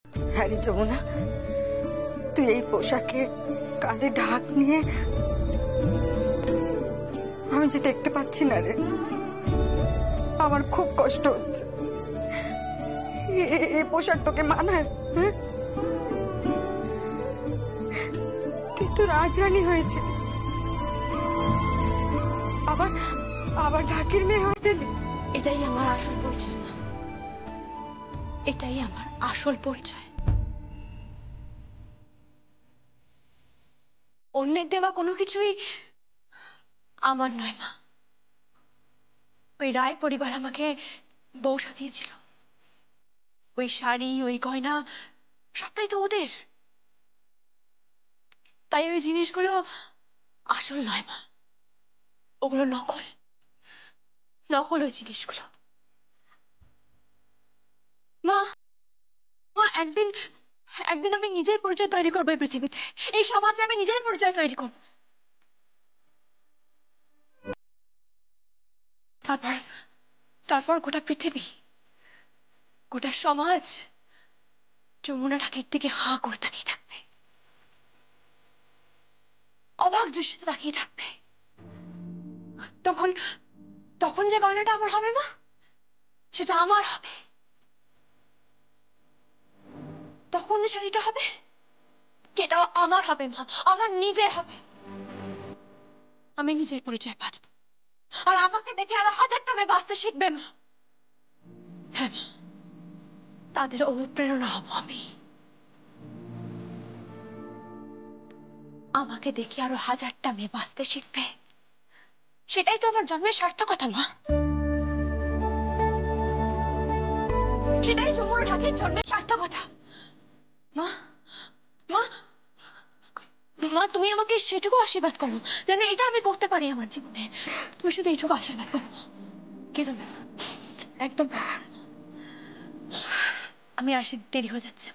হ্যাঁ রে যমুনা, তুই এই পোশাকে কাঁধে ঢাক নিয়ে, আমি যে দেখতে পাচ্ছি না রে, আমার খুব কষ্ট হচ্ছে। এই পোশাক তোকে মানায়? হ্যাঁ, তুই তো রাজরানী হয়েছে, আবার আবার ঢাকের মেয়ে হয়ে গেলি। এটাই আমার আসল পরিচয় না, এটাই আমার আসল পরিচয়। অন্যের দেওয়া কোনো কিছুই আমার নয় মা। ওই রায় পরিবার আমাকে বউ সাজিয়েছিল, ওই শাড়ি ওই গয়না সবটাই তো ওদের। তাই ওই জিনিসগুলো আসল নয় মা, ওগুলো নকল, নকল ওই জিনিসগুলো। মা, মা একদিন একদিন আমি নিজের পরিচয় তৈরি করবো এই পৃথিবীতে, এই সমাজে আমি নিজের পরিচয় তৈরি করবো। তারপর তারপর গোটা পৃথিবী, গোটা সমাজ যমুনা ঢাকের দিকে হাঁ করে তাকিয়ে থাকবে, অবাক দৃষ্টিতে তাকিয়ে থাকবে। তখন তখন যে গয়নাটা আমার হবে মা, সেটা আমার হবে। তখন যে শাড়িটা হবে, সেটাও আমার হবে মা, আমার নিজের হবে। আমি নিজের পরিচয় বাঁচবো, আর আমাকে দেখে আরো হাজারটা মেয়ে বাঁচতে শিখবে মা। হ্যাঁ মা, তাদের অনুপ্রেরণা হব আমি। আমাকে দেখে আরো হাজারটা মেয়ে বাঁচতে শিখবে, সেটাই তো আমার জন্মের সার্থকতা মা। সেটাই যমুনা ঢাকের জন্মের সার্থকতা। মা, মা, মা তুমি আমাকে সেটুকু আশীর্বাদ করো যেন এটা আমি করতে পারি আমার জীবনে। তুমি শুধু এইটুকু আশীর্বাদ করো মা, কি তুমি একদম। আমি আসি, দেরি হয়ে যাচ্ছে।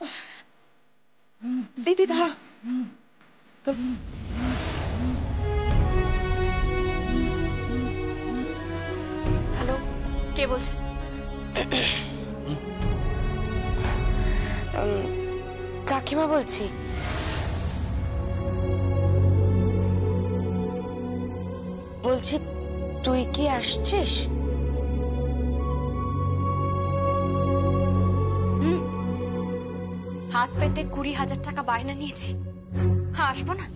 দিদি দাঁড়া। হ্যালো, কে বলছেন? কাকিমা বলছি। বলছি তুই কি আসছিস? হাত পেতে 20,000 টাকা বায়না নিয়েছি, হ্যাঁ আসবো না?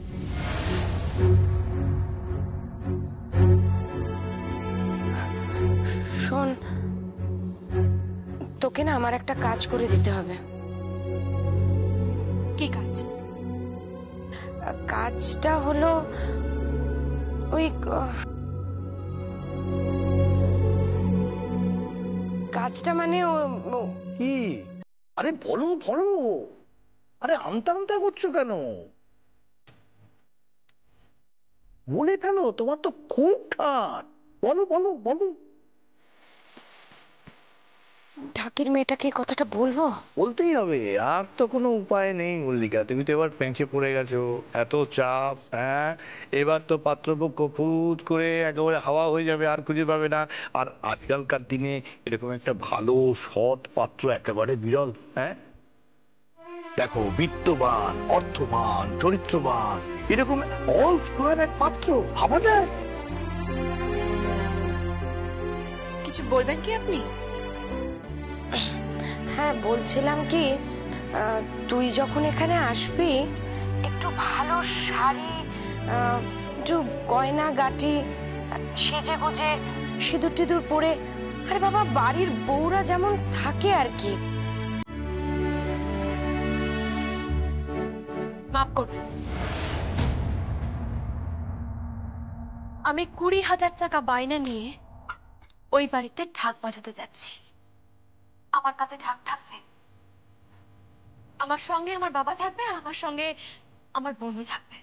শোন, তোকে না আমার একটা কাজ করে দিতে হবে। কি কাজ? কাজটা হলো ওই কাজটা মানে কি? আরে বলো বলো, আরে আমতা আমতা করছো কেন? বলে ফেলো, তোমার তো খুব ঠাট। বলো বলো বলো। ঢাকির মেয়েটাকে কথাটা বলবো? বলতেই হবে, আর তো কোনো উপায় নেই মল্লিকা, তুমি তো এবার পেঁচে পড়ে গেছো, এত চাপ। হ্যাঁ, এবার তো পাত্রপক্ষ ফুট করে একেবারে হাওয়া হয়ে যাবে, আর খুঁজে পাবে না। আর আজকালকার দিনে এরকম একটা ভালো সৎ পাত্র একেবারে বিরল। হ্যাঁ দেখো, বিত্তবান, অর্থবান, চরিত্রবান, এরকম অল স্কোয়ার এক পাত্র ভাবা যায়? কিছু বলবেন কি আপনি? হ্যাঁ বলছিলাম কি, তুই যখন এখানে আসবি একটু ভালো শাড়ি, একটু গয়না গাটি সেজে গুজে সিঁদুর টিঁদুর পরে, আরে বাবা বাড়ির বউরা যেমন থাকে আর কি। মাফ করবেন, আমি 20,000 টাকা বায়না নিয়ে ওই বাড়িতে ঢাক বাজাতে যাচ্ছি। আমার কাছে ঢাক থাকবে, আমার সঙ্গে আমার বাবা থাকবে, আর আমার সঙ্গে আমার বোনও থাকবে।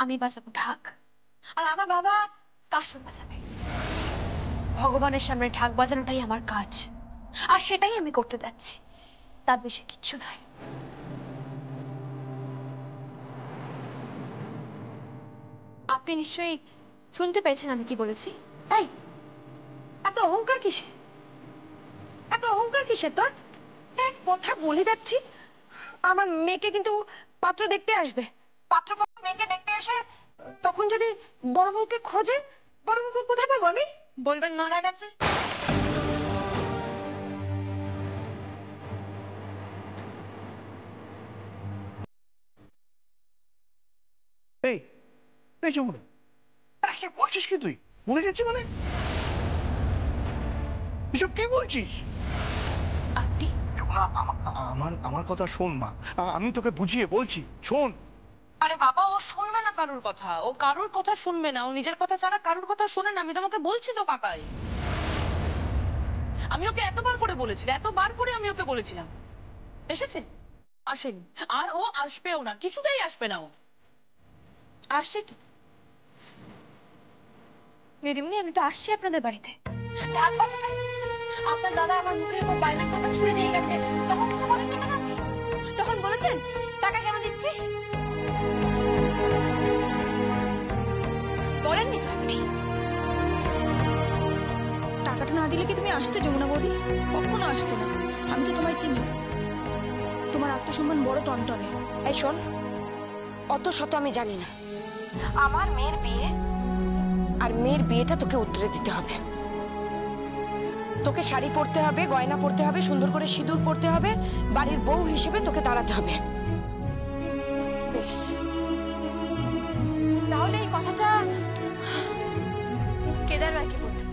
আমি বাজাবো ঢাক, আর আমার বাবা কাসর বাজাবে। ভগবানের সামনে ঢাক বাজানোটাই আমার কাজ, আর সেটাই আমি করতে যাচ্ছি, তার বেশি কিচ্ছু নয়। আপনি নিশ্চয়ই শুনতে পেয়েছেন আমি কি বলেছি? তাই এত অহংকার কিসে? দরকার কিসের তোর? এক কথা বলে যাচ্ছি, আমার মেয়েকে কিন্তু পাত্র দেখতে আসবে। পাত্রপক্ষ মেয়েকে দেখতে এসে তখন যদি বড় বউকে খোঁজে, বড় বউকে কোথায় পাবো আমি? বলবেন মারা গেছে। এই এই চুমুর, কি বলছিস কি তুই? মরে গেছি মানে? এসব কি বলছিস? আপনি না, আমার আমার কথা শোন মা, আমি তোকে বুঝিয়ে বলছি, শোন। আরে বাবা, ও শুনবে না কারোর কথা, ও কারোর কথা শুনবে না, ও নিজের কথা ছাড়া কারোর কথা শোনে না। আমি তোমাকে বলছি তো কাকাই, আমি ওকে এতবার করে বলেছি, এতবার করে আমি ওকে বলেছিলাম। এসেছে? আসেনি। আর ও আসবেও না, কিছুতেই আসবে না ও। আসছে তো দিদিমণি, আমি তো আসছি আপনাদের বাড়িতে। ঢাক বাজাতে আপনার দাদা আমার মুখের উপর বায়নার টাকা ছুড়ে দিয়ে গেছে, তখন কিছু বলেননি কেন আপনি? তখন বলেছেন টাকা কেন দিচ্ছিস? বলেননি তো আপনি? টাকাটা না দিলে কি তুমি আসতে, যমুনা বৌদি? কখনো আসতে না। আমি তো তোমায় চিনি, তোমার আত্মসম্মান বড় টনটনে। এই শোন, অত শত আমি জানি না। আমার মেয়ের বিয়ে, আর মেয়ের বিয়েটা তোকে উত্তরে দিতে হবে। তোকে শাড়ি পরতে হবে, গয়না পরতে হবে, সুন্দর করে সিঁদুর পরতে হবে, বাড়ির বউ হিসেবে তোকে দাঁড়াতে হবে। বেশ, তাহলে এই কথাটা কেদার রায়কে বলতে হবে।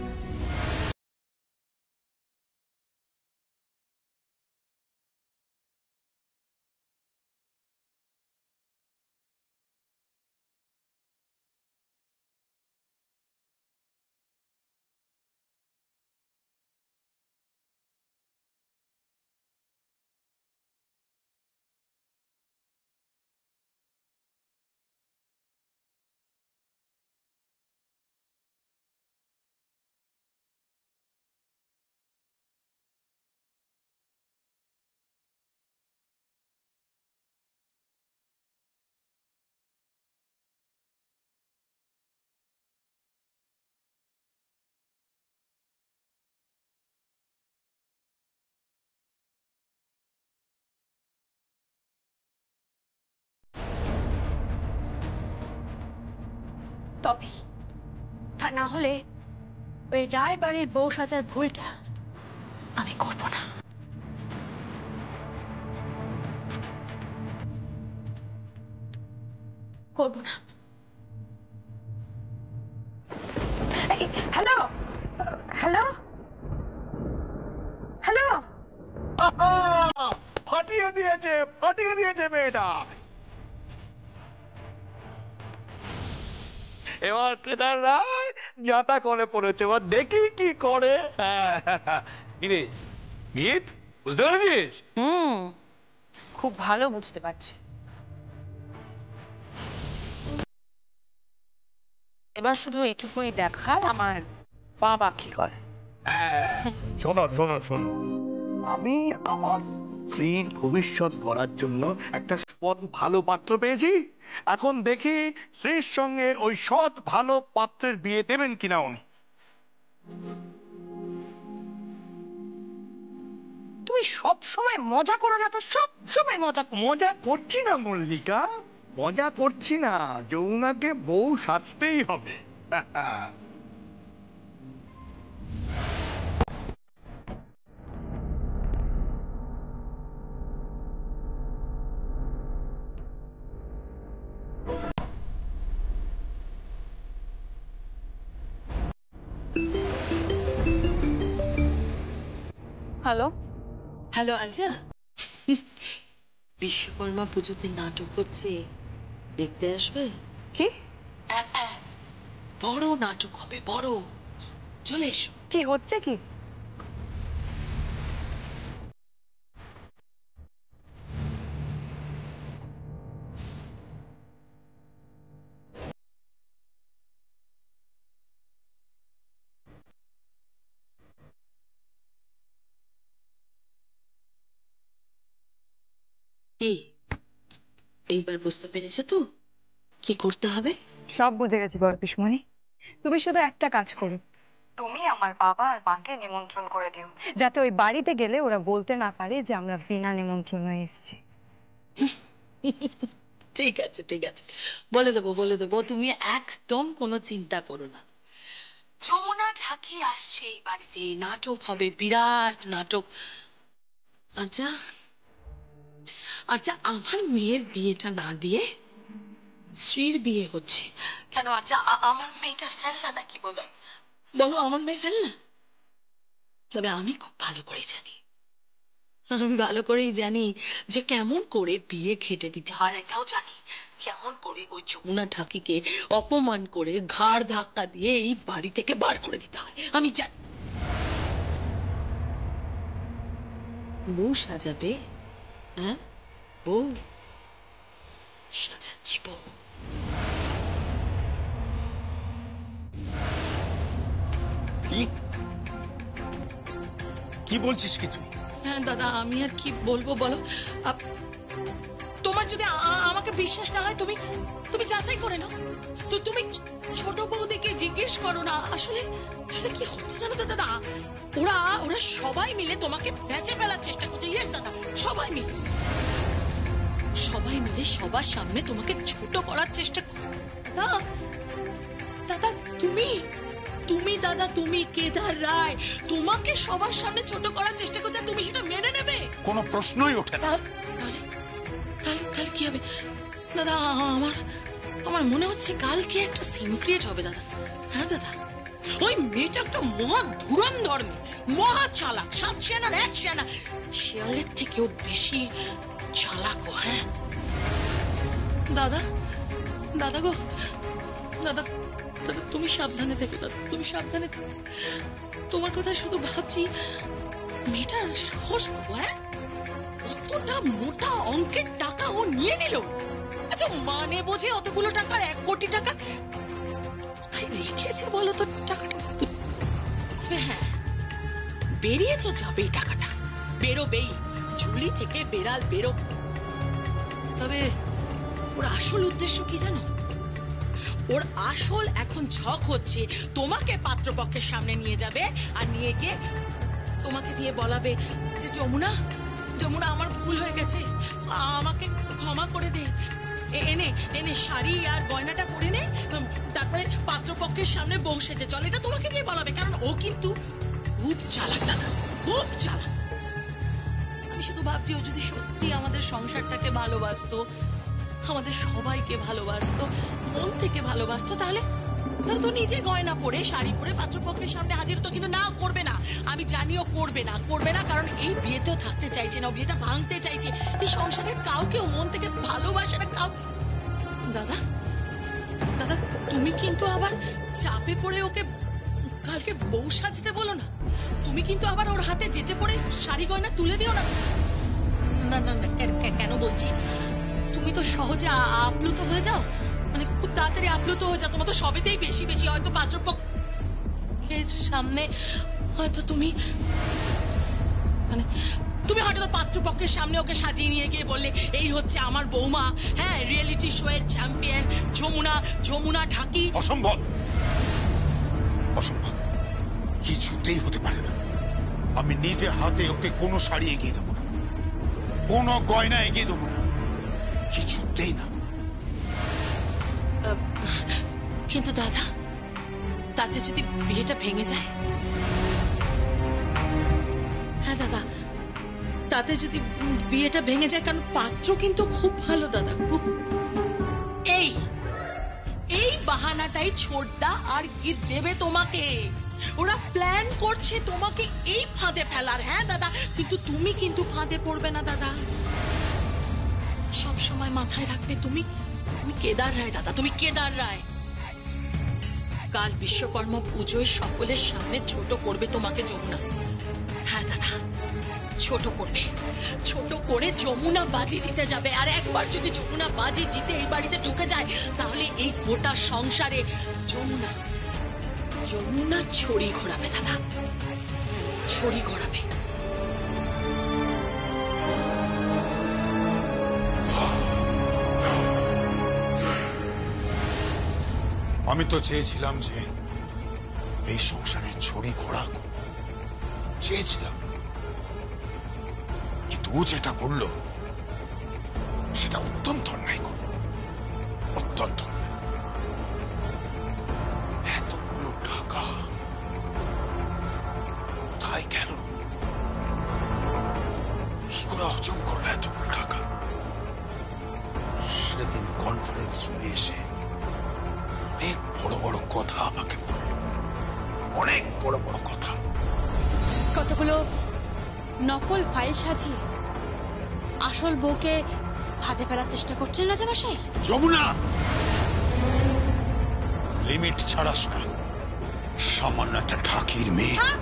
তবে তা না হলে ওই রায় বাড়ির বউ সাজার ভুলটা আমি করব না। করব না। হ্যালো হ্যালো হ্যালো, ফাটিয়ে দিয়েছে মেয়েটা। এবার কেদার রায় যাতা করে পড়েছে, এবার দেখি কি করে। কিরে গীত, বুঝতে পেরেছিস? খুব ভালো বুঝতে পারছি। এবার শুধু এটুকুই দেখার আমার বাবা কি করে। শোনো শোনো শোনো, আমি আমার স্ত্রীর ভবিষ্যৎ গড়ার জন্য একটা সৎ ভালো পাত্র পেয়েছি। এখন দেখি স্ত্রীর সঙ্গে ওই সৎ ভালো পাত্রের বিয়ে দেবেন কিনা উনি। তুমি সব সময় মজা করো না তো, সব সময় মজা করো। মজা করছি না মল্লিকা, মজা করছি না, যমুনাকে বউ সাজতেই হবে। হ্যালো হ্যালো আলজা, বিশ্বকর্মা পুজোতে নাটক হচ্ছে, দেখতে আসবে? কি বড় নাটক হবে, বড়। চলে এসো। কি হচ্ছে কি? কি এইবার বুঝতে পেরেছো তো কি করতে হবে? সব বুঝে গেছি বড় পিসমণি, তুমি শুধু একটা কাজ করো, তুমি আমার বাবা আর মাকে নিমন্ত্রণ করে দিও, যাতে ওই বাড়িতে গেলে ওরা বলতে না পারে যে আমরা বিনা নিমন্ত্রণে এসেছি। ঠিক আছে, ঠিক আছে, বলে দেবো, তুমি একদম কোনো চিন্তা করো না। যমুনা ঢাকি আসছে এই বাড়িতে, নাটক হবে, বিরাট নাটক। আচ্ছা আচ্ছা, আমার মেয়ের বিয়েটা না দিয়ে শ্রীর বিয়ে হচ্ছে কেন? আচ্ছা, আমার মেয়েটা ফেলনা নাকি? বলো বলো, আমার মেয়ে ফেলনা? তবে আমি খুব ভালো করে জানি, আমি ভালো করেই জানি যে কেমন করে বিয়ে খেটে দিতে হয়। এটাও জানি কেমন করে ওই যমুনা ঢাকিকে অপমান করে ঘাড় ধাক্কা দিয়ে এই বাড়ি থেকে বার করে দিতে হয়, আমি জানি। বউ সাজাবে? হ্যাঁ, বউ সাজাচ্ছি, বউ। কি বলছিস কি তুই? হ্যাঁ দাদা, আমি আর কি বলবো বলো। তোমার যদি আমাকে বিশ্বাস না হয়, তুমি তুমি যাচাই করে নাও। তো তুমি ছোট বৌদিকে জিজ্ঞেস করো না আসলে আসলে কি হচ্ছে জানো তো দাদা। ওরা ওরা সবাই মিলে তোমাকে বেঁচে ফেলার চেষ্টা করছে। ইয়েস দাদা, সবাই মিলে সবার সামনে তোমাকে ছোট করার চেষ্টা। দাদা তুমি দাদা, তুমি কেদার রায়, তোমাকে সবার সামনে ছোট করার চেষ্টা করছে, তুমি সেটা মেনে নেবে? কোনো প্রশ্নই ওঠে না। তাহলে কি হবে দাদা? আমার মনে হচ্ছে কালকে একটা সিন ক্রিয়েট হবে দাদা। হ্যাঁ দাদা, ওই মেয়েটা একটা মহা ধুরন্ধর মেয়ে, মহা চালাক, 7 সেনার 1 সেনা, শিয়ালের থেকেও বেশি চালাক ও। হ্যাঁ দাদা, দাদা গো, দাদা দাদা, তুমি সাবধানে থেকো দাদা, তুমি সাবধানে থেকো। তোমার কথা শুধু ভাবছি, মেয়েটার সাহস পাবো। হ্যাঁ, কতটা মোটা অঙ্কের টাকা ও নিয়ে নিল। আচ্ছা, মানে বোঝে অতগুলো টাকার 1 কোটি টাকা কোথায় রেখেছে বলো তো টাকাটা? তবে হ্যাঁ, বেরিয়ে তো যাবে এই টাকাটা, বেরোবেই, ঝুলি থেকে বেড়াল বেরো। তবে ওর আসল উদ্দেশ্য কি জানো? ওর আসল এখন ঝক হচ্ছে তোমাকে পাত্রপক্ষের সামনে নিয়ে যাবে, আর নিয়ে গিয়ে তোমাকে দিয়ে বলাবে যে যমুনা, যমুনা আমার ভুল হয়ে গেছে, আমাকে ক্ষমা করে দে, এনে শাড়ি আর গয়নাটা পরে নে, তারপরে পাত্রপক্ষের সামনে বউ সেজে চল। এটা তোমাকে দিয়ে বলাবে, কারণ ও কিন্তু খুব চালাক দাদা, খুব চালাক। আমি শুধু ভাবছি, ও যদি সত্যি আমাদের সংসারটাকে ভালোবাসতো, আমাদের সবাইকে ভালোবাসতো, মন থেকে ভালোবাসতো, তাহলে তো নিজে গয়না পরে শাড়ি পরে পাত্রপক্ষের সামনে হাজির হতো। কিন্তু না, করবে না, আমি জানিও করবে না, কারণ এই বিয়েতেও থাকতে চাইছে না, বিয়েটা ভাঙতে চাইছে। এই সংসারের কাউকেও মন থেকে ভালোবাসে না কাউ। দাদা দাদা, তুমি কিন্তু আবার চাপে পড়ে ওকে কালকে বউ সাজতে বলো না। তুমি কিন্তু আবার ওর হাতে যেচে পড়ে শাড়ি গয়না তুলে দিও না। না না না, কেন বলছি, তুমি তো সহজে আপ্লুত হয়ে যাও, মানে খুব তাড়াতাড়ি আপ্লুত হয়ে যাও। তোমার তো সবেতেই বেশি বেশি, হয়তো পাত্রপক্ষের সামনে হয়তো তুমি হয়তো পাত্রপক্ষের সামনে ওকে সাজিয়ে নিয়ে গিয়ে বললে, এই হচ্ছে আমার বৌমা, হ্যাঁ, রিয়েলিটি শো এর চ্যাম্পিয়ন যমুনা ঢাকি। অসম্ভব, অসম্ভব, কিছুতেই হতে পারে না। আমি নিজে হাতে ওকে কোনো শাড়ি এগিয়ে দেবো না, কোনো গয়না এগিয়ে দেবো না, কিছুতেই না। কিন্তু দাদা, তাতে যদি বিয়েটা ভেঙে যায়? হ্যাঁ দাদা, তাতে যদি বিয়েটা ভেঙে যায়, কারণ পাত্র কিন্তু খুব ভালো দাদা, খুব। এই বাহানাটাই ছোটদা আর কি দেবে তোমাকে। ওরা প্ল্যান করছে তোমাকে এই ফাঁদে ফেলার। হ্যাঁ দাদা, কিন্তু তুমি কিন্তু ফাঁদে পড়বে না দাদা। সব সময় মাথায় রাখবে, তুমি কেদার রায় দাদা, তুমি কেদার রায়। কাল বিশ্বকর্মা পুজোয় সকলের সামনে ছোট করবে তোমাকে যমুনা। হ্যাঁ দাদা, ছোট করবে, ছোট করে যমুনা বাজি জিতে যাবে। আর একবার যদি যমুনা বাজি জিতে এই বাড়িতে ঢুকে যায়, তাহলে এই গোটা সংসারে যমুনা ছড়ি ঘোরাবে দাদা, ছড়ি ঘোরাবে। আমি তো চেয়েছিলাম যে এই সংসারের ছড়ি ঘোড়া চেয়েছিলাম, কিন্তু ও যেটা করলো সেটা অত্যন্ত অন্যায় করলো, অত্যন্ত অন্যায়। এতগুলো টাকা কোথায় গেল? কি করে হজম করলো এতগুলো টাকা? সেদিন কনফারেন্স রুমে এসে অনেক বড় বড় কথা আমাকে বলল, অনেক বড় বড় কথা। কতগুলো নকল ফাইল সাজিয়ে আসল বউকে হাতে ফেলার চেষ্টা করছেন রাজামশাই। যমুনা, লিমিট ছাড়াস না। সামান্য একটা ঠাকির মেয়ে। থাক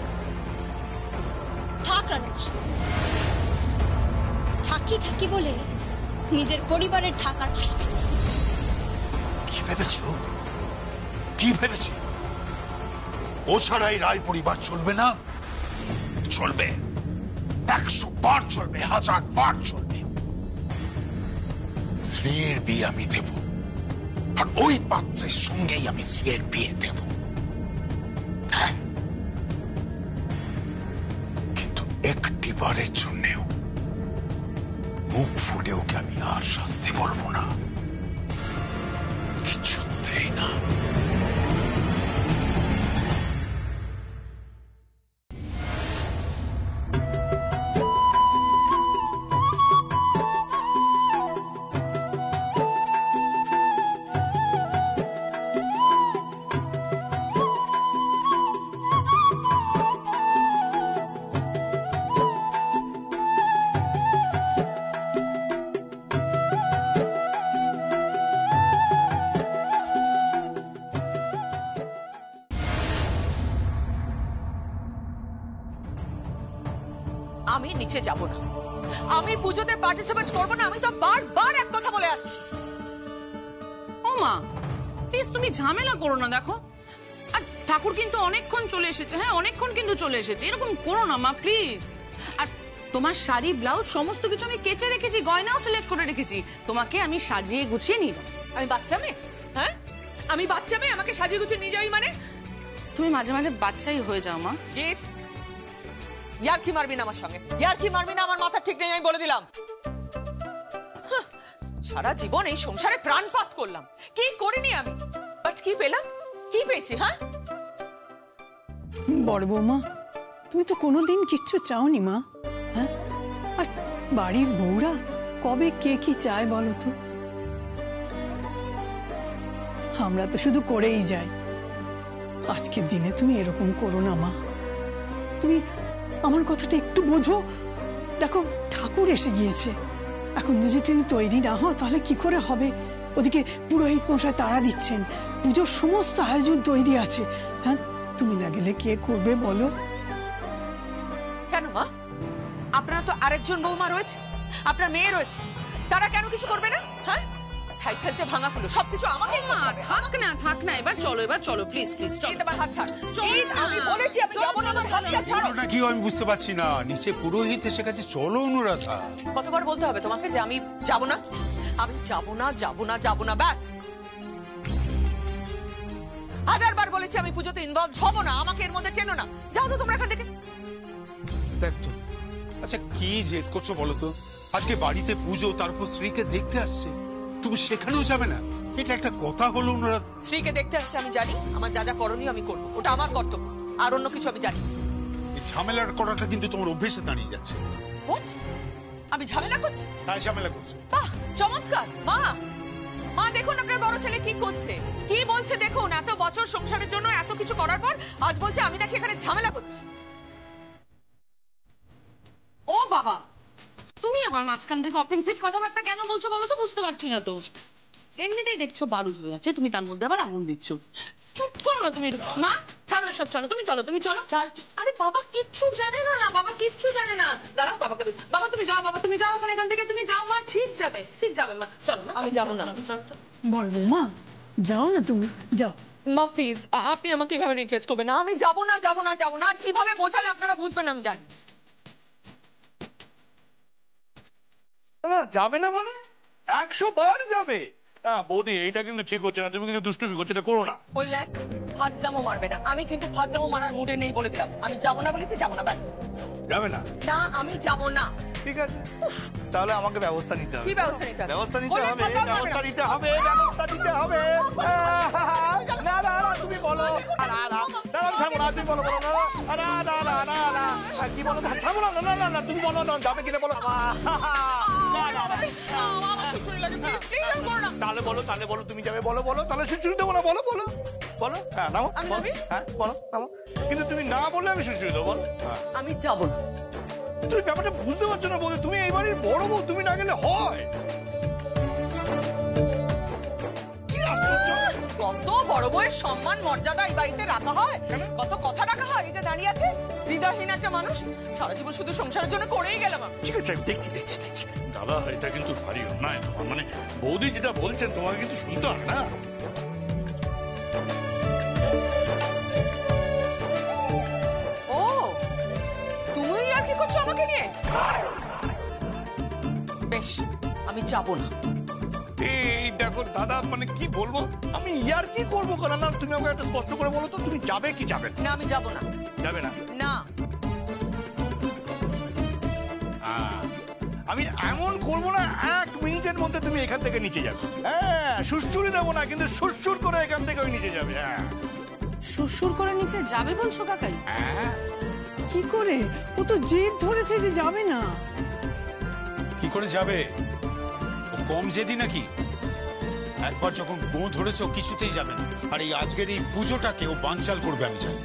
থাক রাজামশাই, ঠাকি ঠাকি বলে নিজের পরিবারের ঢাকার ভাসাবেন না। কি ভেবেছিল, কি ভেবেছে? ও ছাড়াই রায় পরিবার চলবে না? চলবে, 100 বার চলবে, 1000 বার চলবে। শ্রীয়ের বিয়ে আমি দেব, আর ওই পাত্রের সঙ্গেই আমি শ্রীয়ের বিয়ে দেব। হ্যাঁ, কিন্তু একটি বারের জন্যেও মুখ ফুটে ওকে আমি আর শাস্তি বলবো না, কিছুতেই না। আমি নিচে যাব না, আমি পুজোতে পার্টিসিপেট করব না। আমি তো বারবার এক কথা বলে আসছি। ও মা, প্লিজ তুমি ঝামেলা করো না। দেখো, আর ঠাকুর কিন্তু অনেকক্ষণ চলে এসেছে। হ্যাঁ, অনেকক্ষণ কিন্তু চলে এসেছে। এরকম করো না মা, প্লিজ। আর তোমার শাড়ি, ব্লাউজ সমস্ত কিছু আমি কেচে রেখেছি, গয়নাও সিলেক্ট করে রেখেছি। তোমাকে আমি সাজিয়ে গুছিয়ে নিয়ে যাবো। আমি বাচ্চা মেয়ে? হ্যাঁ, আমি বাচ্চা মেয়ে? আমাকে সাজিয়ে গুছিয়ে নিয়ে যাবি মানে? তুমি মাঝে মাঝে বাচ্চাই হয়ে যাও মা। ইয়ার কি মারবি না আমার সঙ্গে? ইয়ার কি মারবি না? আমার মাথা ঠিক নেই, আমি বলে দিলাম। সারা জীবন এই সংসারে প্রাণপাত করলাম, কি করিনি আমি? বাট কি পেলাম? কি পেয়েছি? হ্যাঁ, বড় বৌমা, তুমি তো কোনোদিন কিচ্ছু চাওনি মা। হ্যাঁ, আর বাড়ির বউরা কবে কে কি চায় বলো তো? আমরা তো শুধু করেই যাই। আজকের দিনে তুমি এরকম করো না মা। তুমি আমার কথাটা একটু বোঝো। দেখো, ঠাকুর এসে গিয়েছে, এখন যদি তুমি তৈরি না হও তাহলে কি করে হবে? ওদিকে পুরোহিত মশাই তাড়া দিচ্ছেন, পুজোর সমস্ত আয়োজন তৈরি আছে। হ্যাঁ, তুমি না গেলে কে করবে বলো? কেন মা? আপনার তো আরেকজন বৌমা রয়েছে, আপনার মেয়ে রয়েছে, তারা কেন কিছু করবে না? হ্যাঁ, ছাই ফেলতে ভাঙা হলো সবকিছু আমাকে। মা থাক না, থাক না, এবার চলো, এবার চলো, প্লিজ প্লিজ চলো। আমার হাত ছাড়। আমি বলেছি আমি যাব না, আমার হাতটা ছাড়ো। না, কি আমি বুঝতে পারছি না। নিচে পুরোহিত এসে গেছে, চলো অনুরাধা। কতবার বলতে হবে তোমাকে যে আমি যাব না? আমি যাব না, যাব না, যাব না, ব্যাস। 1000 বার বলেছি আমি পুজোতে ইনভলভ হব না, আমাকে এর মধ্যে টেনো না। যাও তো তোমরা এখান থেকে। দেখ তো, আচ্ছা কি জেদ করছো বলো তো? আজকে বাড়িতে পুজো, তারপর স্ত্রীকে দেখতে আসছে, তুমি সেখানেও যাবে না? এটা একটা কথা হলো অনুরাধা? স্ত্রীকে দেখতে আসছে আমি জানি, আমার যা যা করণীয় আমি করবো, ওটা আমার কর্তব্য, আর অন্য কিছু আমি জানি। এই ঝামেলার করাটা কিন্তু তোমার অভ্যেসে দাঁড়িয়ে যাচ্ছে। হোয়াট? আমি ঝামেলা করছি? হ্যাঁ, ঝামেলা করছো। বাহ, চমৎকার। মা, মা দেখুন আপনার বড় ছেলে কি করছে, কি বলছে দেখুন। এত বছর সংসারের জন্য এত কিছু করার পর আজ বলছে আমি নাকি এখানে ঝামেলা করছি। ও বাবা, তুমি আমার মাঝখান থেকে অফেন্সিভ কথাবার্তা কেন বলছো বলো তো? বুঝতে পারছি না তো। এমনিতেই দেখছো বারুদ হয়ে যাচ্ছে, তুমি তার মধ্যে আবার আগুন দিচ্ছ। চুপ করো না তুমি। মা ছাড়ো সব, ছাড়ো, তুমি চলো, তুমি চলো। আরে বাবা কিচ্ছু জানে না, বাবা কিচ্ছু জানে না। দাঁড়াও বাবাকে, বাবা তুমি যাও, বাবা তুমি যাও ওখানে, এখান থেকে তুমি যাও। মা ঠিক যাবে, ঠিক যাবে মা, চলো। আমি যাবো না। বড় বৌমা, যাও না তুমি, যাও। মা প্লিজ, আপনি আমাকে এভাবে রিকোয়েস্ট করবেন না। আমি যাবো না, যাবো না, যাবো না। কিভাবে বোঝালে আপনারা বুঝবেন আমি জানি। যাবে না মানে 100 বার যাবে। বৌদি এইটা কিন্তু ঠিক হচ্ছে না, তুমি কিন্তু দুষ্টুমি করছো, এটা করো না। বললে ফাজলামো মারবে না, আমি কিন্তু ফাজলামো মারার মুডে নেই বলে দিলাম। আমি যাবো না বলেছি, যাবো না, ব্যাস। যাবে না? না, আমি যাবো না। ঠিক আছে, তাহলে আমাকে ব্যবস্থা নিতে হবে। কি ব্যবস্থা নিতে হবে? ব্যবস্থা নিতে হবে, ব্যবস্থা নিতে হবে, ব্যবস্থা নিতে হবে। না না না, তুমি বলো। না না না, ছাড়বো না, তুমি বলো, বলো। না না না না না না, কি বলো? ছাড়বো না, না না না, তুমি বলো না, যাবে কিনা বলো। তাহলে বলো, তাহলে বলো, তুমি যাবে, বলো বলো, তাহলে সুচুরি দেবো না, বলো বলো বলো। হ্যাঁ নাও, হ্যাঁ বলো, নাও। কিন্তু তুমি না বললে আমি সুচুরি দেবো, বলো। আমি যাবো না। তুমি ব্যাপারটা বুঝতে পারছো না বৌদি, তুমি এই বাড়ির বড় বউ, তুমি না গেলে হয়? কি আশ্চর্য! কত বড় বউয়ের সম্মান মর্যাদা এই বাড়িতে রাখা হয়, কত কথা রাখা হয়। এই যে দাঁড়িয়ে আছে হৃদয়হীন একটা মানুষ, সারা জীবন শুধু সংসারের জন্য করেই গেলাম। ঠিক আছে, আমি দেখছি দেখছি দেখছি। দাদা, এটা কিন্তু ভারী অন্যায় তোমার, মানে বৌদি যেটা বলছেন তোমাকে কিন্তু শুনতে হয় না। ও, তুমি আর কি করছো আমাকে নিয়ে? বেশ, আমি যাবো না। এই দেখো দাদা, মানে কি বলবো, আমি ইয়ার কি করবো? কারণ না, তুমি আমাকে একটা স্পষ্ট করে বলো তো, তুমি যাবে কি যাবে না? আমি যাবো না। যাবে না? না। আমি এমন করবো না 1 মিনিটের মধ্যে তুমি এখান থেকে নিচে যাবে। হ্যাঁ, সুশ্রুরি দেবো না, কিন্তু সুরসুর করে এখান থেকে ওই নিচে যাবে। হ্যাঁ, সুরসুর করে নিচে যাবে বলছো কাকাই? হ্যাঁ। কি করে? ও তো জেদ ধরেছে যে যাবে না। কি করে যাবে? ও কম জেদি নাকি? একবার যখন গো ধরেছে ও কিছুতেই যাবে না। আর এই আজকের এই পুজোটাকে ও বানচাল করবে, আমি জানি।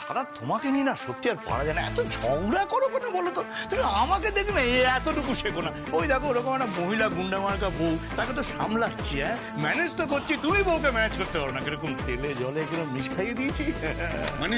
দাদা, তোমাকে নিয়ে না সত্যি আর পারা যায় না, এত ঝগড়া করো কেন বলো তো? তুমি আমাকে দেখবে এতটুকু শেখো না। ওই দেখো, ওরকম একটা মহিলা গুন্ডা মার্কা বউ, তাকে তো সামলাচ্ছি, হ্যাঁ ম্যানেজ তো করছি, তুমি বউকে ম্যানেজ করতে পারো না। কিরকম তেলে জলে কিরকম মিশ খাইয়ে দিয়েছি। মানে